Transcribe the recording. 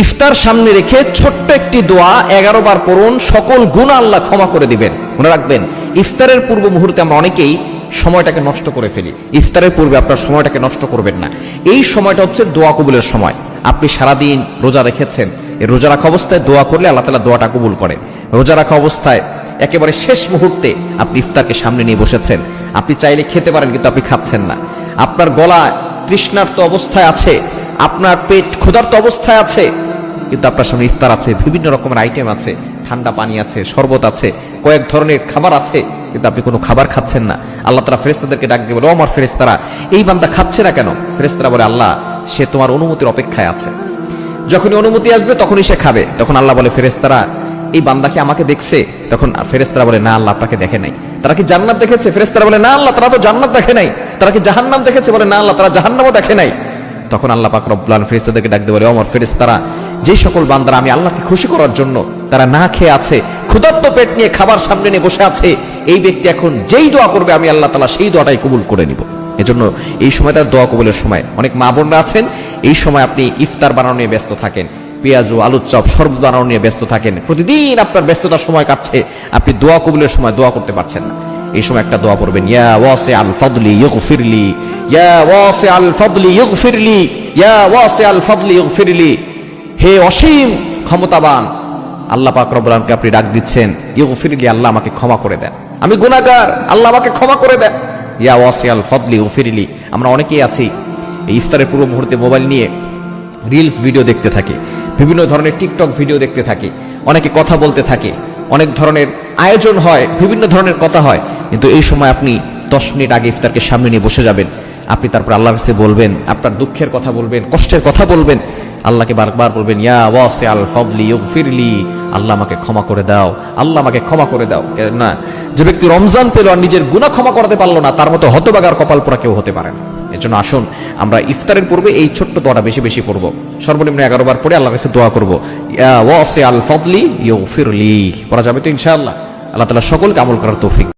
ইফতার সামনে রেখে ছোট্ট একটি দোয়া 11 বার পড়ুন, সকল গুনাহ আল্লাহ ক্ষমা করে দিবেন। মনে রাখবেন, ইফতারের পূর্ব মুহূর্তে আমরা অনেকেই সময়টাকে নষ্ট করে ফেলি। ইফতারের পূর্বে আপনার সময়টাকে নষ্ট করবেন না। এই সময়টা হচ্ছে দোয়া কবুলের সময়। আপনি সারাদিন রোজা রেখেছেন, এই রোজা রাখা অবস্থায় দোয়া করলে আল্লাহ তাআলা দোয়াটা কবুল করেন। রোজা রাখা অবস্থায় একেবারে শেষ মুহূর্তে আপনি ইফতারকে সামনে নিয়ে বসেছেন, আপনি চাইলে খেতে পারেন কিন্তু আপনি খাচ্ছেন না। আপনার গলা তৃষ্ণার্ত অবস্থায় আছে, আপনার পেট ক্ষুধার্ত অবস্থায় আছে, কিন্তু আপনার সামনে ইফতার আছে, বিভিন্ন রকমের আইটেম আছে, ঠান্ডা পানি আছে, শরবত আছে, কয়েক ধরনের খাবার আছে, কিন্তু আপনি কোনো খাবার খাচ্ছেন না। আল্লাহ তাআলা ফেরেশতাদেরকে ডাক দিয়ে বলে, ও আমার ফেরেশতারা, এই বান্দা খাচ্ছে না কেন? ফেরেশতারা বলে, আল্লাহ, সে তোমার অনুমতির অপেক্ষায় আছে, যখনই অনুমতি আসবে তখনই সে খাবে। তখন আল্লাহ বলে, ফেরেশতারা, এই বান্দা কি আমাকে দেখছে? তখন ফেরেশতারা বলে, না আল্লাহ, আপনাকে দেখে নাই। তারা কি জান্নাত দেখেছে? ফেরেশতারা বলে, না আল্লাহ, তারা তো জান্নাত দেখে নাই। তারা কি জাহান্নাম দেখেছে? বলে, না আল্লাহ, তারা জাহান্নামও দেখে নাই। তখন আল্লাহ পাক রব্বুল আলামিন ফেরেশতাদেরকে ডাক দিয়ে বলে, ওমর ফেরেশতারা, যে সকল বান্দারা আমি আল্লাহকে খুশি করার জন্য তারা না খেয়ে আছে, ক্ষুধার্ত পেট নিয়ে খাবার সামনে নিয়ে বসে আছে, এই ব্যক্তি এখন যেই দোয়া করবে আমি আল্লাহ তাআলা সেই দোয়াটাই কবুল করে নিব। এজন্য এই সময় তার দোয়া কবুলের সময়। অনেক মা বোনরা আছেন, এই সময় আপনি ইফতার বানানো নিয়ে ব্যস্ত থাকেন, পেঁয়াজ ও আলুর চপ শরবত বানানো নিয়ে ব্যস্ত থাকেন, প্রতিদিন আপনার ব্যস্ততার সময় কাটছে, আপনি দোয়া কবুলের সময় দোয়া করতে পারছেন না। এই সময় একটা দোয়া পড়বেন, ইয়া ওয়াসিআল ফাদলি ইগফিরলি, ইয়া ওয়াসিআল ফাদলি ইগফিরলি, ইয়া ওয়াসিআল ফাদলি ইগফিরলি। হে অসীম ক্ষমতাবান আল্লাহ পাক রব্বুল আলামিনকে আপনি ডাক দিচ্ছেন, ইগফিরলি, আল্লাহ আমাকে ক্ষমা করে দেন, আমি গুনাহগার, আল্লাহ আমাকে ক্ষমা করে দেন। ইয়া ওয়াসিআল ফাদলি ইগফিরলি। আমরা অনেকেই আছি এই ইফতারের পূর্ব মুহূর্তে মোবাইল নিয়ে রিলস ভিডিও দেখতে থাকে, বিভিন্ন ধরনের টিকটক ভিডিও দেখতে থাকে, অনেকে কথা বলতে থাকে, অনেক ধরনের আয়োজন হয়, বিভিন্ন ধরনের কথা হয়, কিন্তু এই সময় আপনি 10 মিনিট আগে ইফতারকে সামনে নিয়ে বসে যাবেন। আপনি তারপর আল্লাহর কাছে বলবেন, আপনার দুঃখের কথা বলবেন, কষ্টের কথা বলবেন, আল্লাহকে বারবার বলবেন, ইয়া ওয়াসিআল ফাদলি ইগফিরলি, আল্লাহ আমাকে ক্ষমা করে দাও, আল্লাহ আমাকে ক্ষমা করে দাও। না, যে ব্যক্তি রমজান পেল আর নিজের গুনাহ ক্ষমা করতে পারলো না, তার মতো হতভাগার কপাল পোড়া কেউ হতে পারে না। এজন্য আসুন আমরা ইফতারের পূর্বে এই ছোট্ট দোয়াটা বেশি বেশি পড়বো, সর্বনিম্ন 11 বার পড়ে আল্লাহর কাছে দোয়া করবো, ইয়া ওয়াসিআল ফাদলি ইগফিরলি। পড়া যাবে তো ইনশাআল্লাহ? আল্লাহ তাআলা সকলকে আমল করার তৌফিক